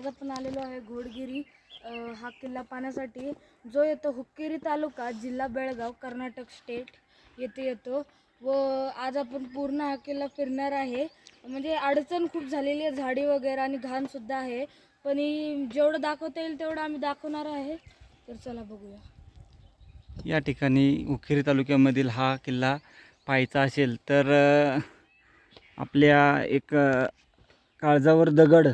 आज आपण आलेलो आहे घोडगिरी हा किल्ला पाहण्यासाठी, जो येतो हुक्केरी तालुका, जिल्हा बेळगाव, कर्नाटक स्टेट येथे येतो. व आज आपण पूर्ण हा किल्ला फिरणार आहे. म्हणजे अडचण खूप झालेली आहे, झाडी वगैरे आणि घाणसुद्धा आहे, पण जेवढं दाखवता येईल तेवढं आम्ही दाखवणार आहे. तर चला बघूया. या ठिकाणी हुक्केरी तालुक्यामधील हा किल्ला पाहायचा असेल तर आपल्या एक काळजावर दगड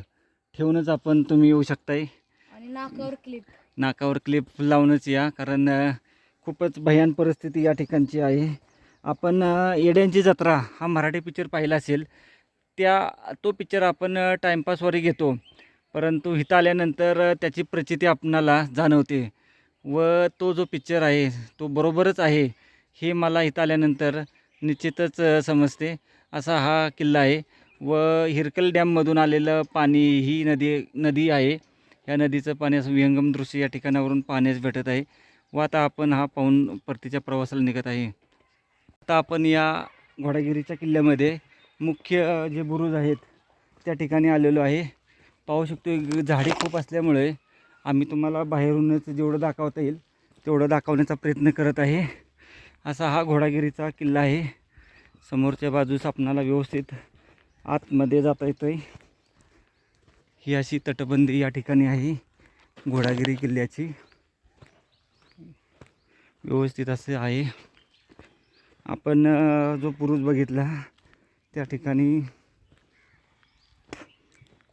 ठेवूनच तुम्ही येऊ शकताय आणि नाकावर क्लिप लावूनच या, कारण खूपच भयान परिस्थिती या ठिकाणची आहे. आपण येड्यांची जत्रा हा मराठी पिक्चर पाहिला असेल, तो पिक्चर आपण टाईमपासवरही घेतो, परंतु इथं आल्यानंतर त्याची प्रचिती आपणाला जाणवते व तो जो पिक्चर आहे तो बरोबरच आहे हे मला इथं आल्यानंतर निश्चितच समजते. असा हा किल्ला आहे व हिरकल डॅममधून आलेलं पाणी ही नदी आहे. या नदीचं पाणी असं विहंगम दृश्य या ठिकाणावरून पाहण्यास भेटत आहे व आता आपण हा पाहून परतीच्या प्रवासाला निघत आहे. आता आपण या घोडागिरीच्या किल्ल्यामध्ये मुख्य जे बुरुज आहेत त्या ठिकाणी आलेलो आहे. पाहू शकतो झाडी खूप असल्यामुळे आम्ही तुम्हाला बाहेरूनच जेवढं दाखवता येईल तेवढं दाखवण्याचा प्रयत्न करत आहे. असा हा घोडागिरीचा किल्ला आहे. समोरच्या बाजूस आपणाला व्यवस्थित आतमध्ये जाता येतं आहे. ही अशी तटबंदी या ठिकाणी आहे घोडागिरी किल्ल्याची, व्यवस्थित असे आहे. आपण जो बुरुज बघितला त्या ठिकाणी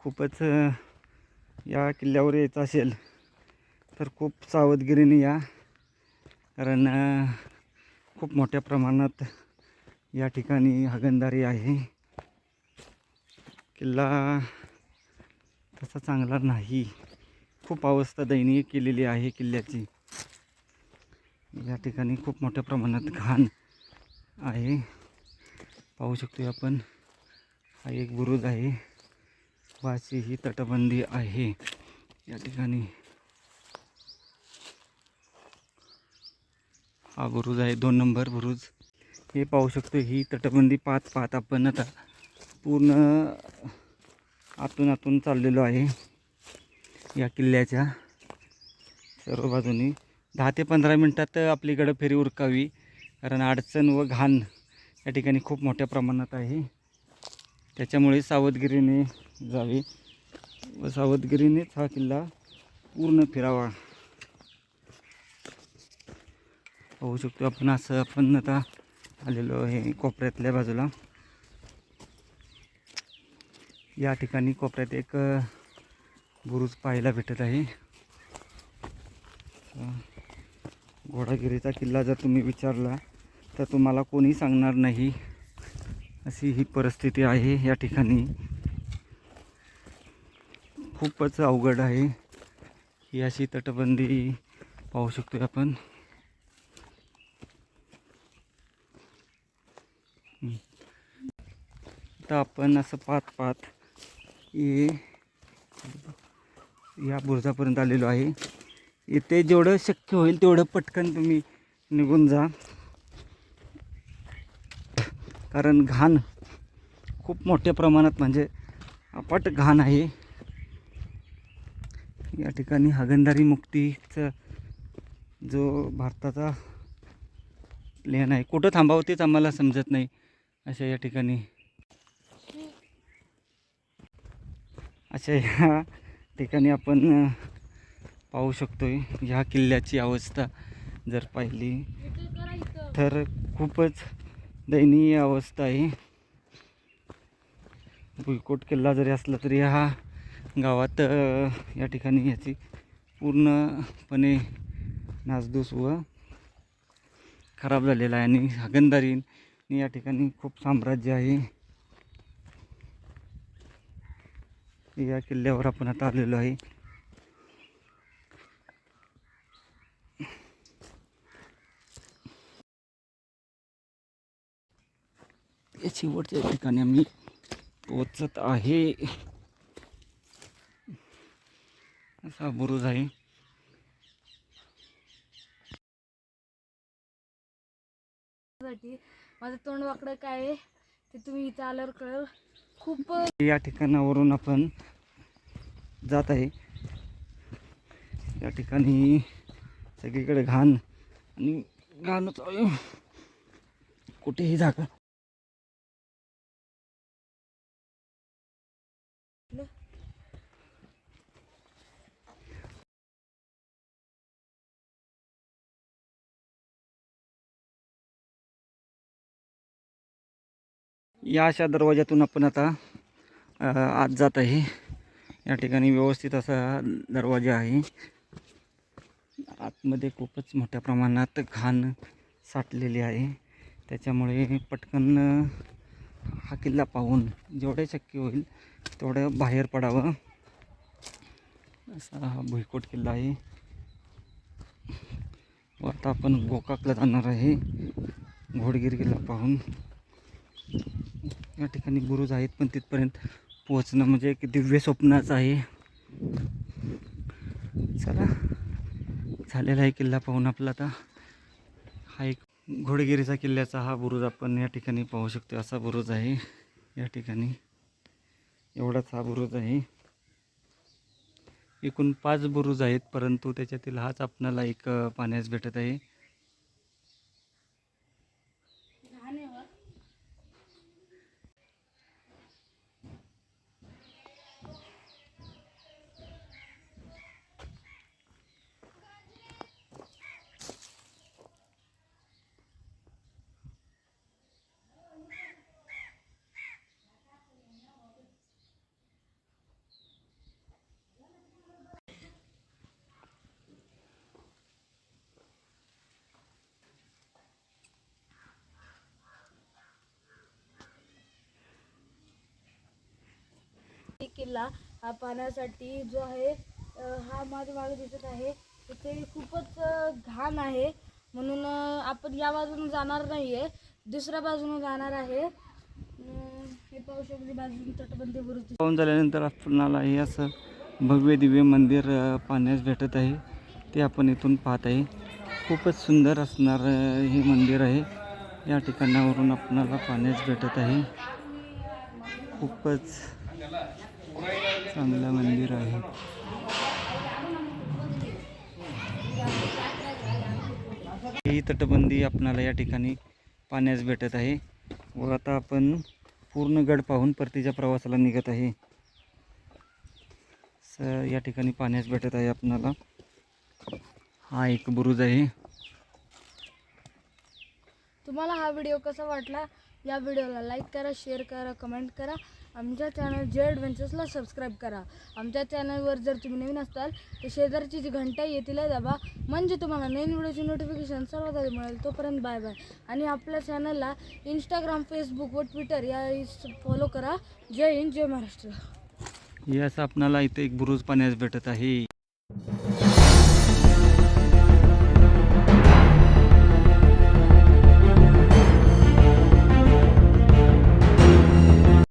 खूपच या किल्ल्यावर यायचं असेल तर खूप सावधगिरीने या, कारण खूप मोठ्या प्रमाणात या ठिकाणी हागणदारी आहे. किल्ला तसा चांगला नाही, खूप अवस्था दयनीय केलेली आहे किल्ल्याची. या ठिकाणी खूप मोठ्या प्रमाणात घाण आहे. पाहू शकतो आपण, हा एक बुरुज आहे व अशी ही तटबंदी आहे या ठिकाणी. हा बुरुज आहे 2 नंबर बुरुज. हे पाहू शकतो, ही तटबंदी पाहत आपण आता पूर्ण आतून चाललेलो आहे या किल्ल्याच्या सर्व बाजूनी. 10 ते 15 मिनटात आपलीकडं फेरी उरकावी, कारण अडचण व घाण या ठिकाणी खूप मोठ्या प्रमाणात आहे. त्याच्यामुळे सावधगिरीने जावे व सावधगिरीनेच हा किल्ला पूर्ण फिरावा. पाहू शकतो आपण, असं आपण आता आलेलो आहे कोपऱ्यातल्या बाजूला. या ठिकाणी कोपऱ्यात एक बुरुज पाहायला भेटत आहे. घोडागिरीचा किल्ला जर तुम्ही विचारला तर तुम्हाला कोणी सांगणार नाही, अशी ही परिस्थिती आहे या ठिकाणी. खूपच अवघड आहे ही अशी तटबंदी. पाहू शकतो आपण. आता आपण असं पाहत या बुरुजापर्यंत आलेलो आहे. इथे जेवढं शक्य होईल तेवढं पटकन तुम्ही निघून जा, कारण घाण खूप मोठ्या प्रमाणात, म्हणजे अफाट घाण आहे या ठिकाणी. हागणदारी मुक्तीचा जो भारताचा प्लॅन आहे, कुठं थांबावं तेच आम्हाला समजत नाही अशा या ठिकाणी. अशा या ठिकाणी आपण पाहू शकतोय ह्या किल्ल्याची अवस्था जर पाहिली तर खूपच दयनीय अवस्था आहे. भुईकोट किल्ला जरी असला तरी हा गावात या ठिकाणी याची पूर्णपणे नासधूस व खराब झालेला आहे. आणि हागणदारीने या ठिकाणी खूप साम्राज्य आहे. या किल्ल्यावर आपण आता आलेलो आहे. या शेवटच्या ठिकाणी आम्ही पोचत आहे. असा बुरुज आहे. माझं तोंड वाकडं काय आहे ते तुम्ही इथं आल्यावर कळेल. खूप या ठिकाणावरून आपण जात आहे. या ठिकाणी सगळीकडे घाण आणि घाणच आहे, कुठेही जागा. या अशा दरवाज्यातून आपण आता आत जात आहे. या ठिकाणी व्यवस्थित असा दरवाजा आहे. आतमध्ये खूपच मोठ्या प्रमाणात घाण साठलेली आहे. त्याच्यामुळे पटकन हा किल्ला पाहून जेवढे शक्य होईल तेवढं बाहेर पडावं. असा हा भुईकोट किल्ला आहे. व आता आपण गोकाकला जाणार आहे घोडगिरी किल्ला पाहून. या ठिकाणी बुरुज आहेत, पण तिथपर्यंत पोहोचणं म्हणजे एक दिव्य स्वप्नाचं आहे. चला, झालेला आहे किल्ला पाहून आपला. आता हा एक घोडगिरीचा किल्ल्याचा हा बुरुज आपण या ठिकाणी पाहू शकतो. असा बुरुज आहे या ठिकाणी, एवढाच हा बुरुज आहे. एकूण 5 बुरुज आहेत, परंतु त्याच्यातील हाच आपणाला एक पाहण्यास भेटत आहे. किल्ला हा पाहण्यासाठी जो आहे हा माझ्या मागे दिसत आहे, इथे खूपच घाण आहे. म्हणून आपण या बाजूने जाणार नाहीये, दुसऱ्या बाजूने जाणार आहे. हे पाहू शकतो बाजूने तटबंदी बुरुज. पाहून झाल्यानंतर आपणाला हे असं भव्य दिव्य मंदिर पाहण्यास भेटत आहे. ते आपण इथून पाहत आहे. खूपच सुंदर असणार हे मंदिर आहे. या ठिकाणावरून आपणाला पाहण्यास भेटत आहे. खूपच चांगलं मंदिर आहे. ही तटबंदी आपणाला या ठिकाणी पाहण्यास भेटत आहे. व आता आपण पूर्ण गड पाहून परतीच्या प्रवासाला निघत आहे. या ठिकाणी पाहण्यास भेटत आहे आपणाला हा एक बुरुज आहे. तुम्हाला हा व्हिडिओ कसा वाटला? या व्हिडिओला लाईक करा, शेअर करा, कमेंट करा. आमच्या चॅनल जे ॲडव्हेंचर्सला सबस्क्राईब करा. आमच्या चॅनलवर जर तुम्ही नवीन असाल तर शेजारची जी घंटा आहे तिला दाबा, म्हणजे तुम्हाला नवीन व्हिडिओची नोटिफिकेशन सर्वात आधी मिळेल. तोपर्यंत बाय बाय. आणि आपल्या चॅनलला इंस्टाग्राम, फेसबुक व ट्विटर या फॉलो करा. जय हिंद, जय महाराष्ट्र. यास आपणाला इथे एक बुरुज पाहण्यास भेटत आहे.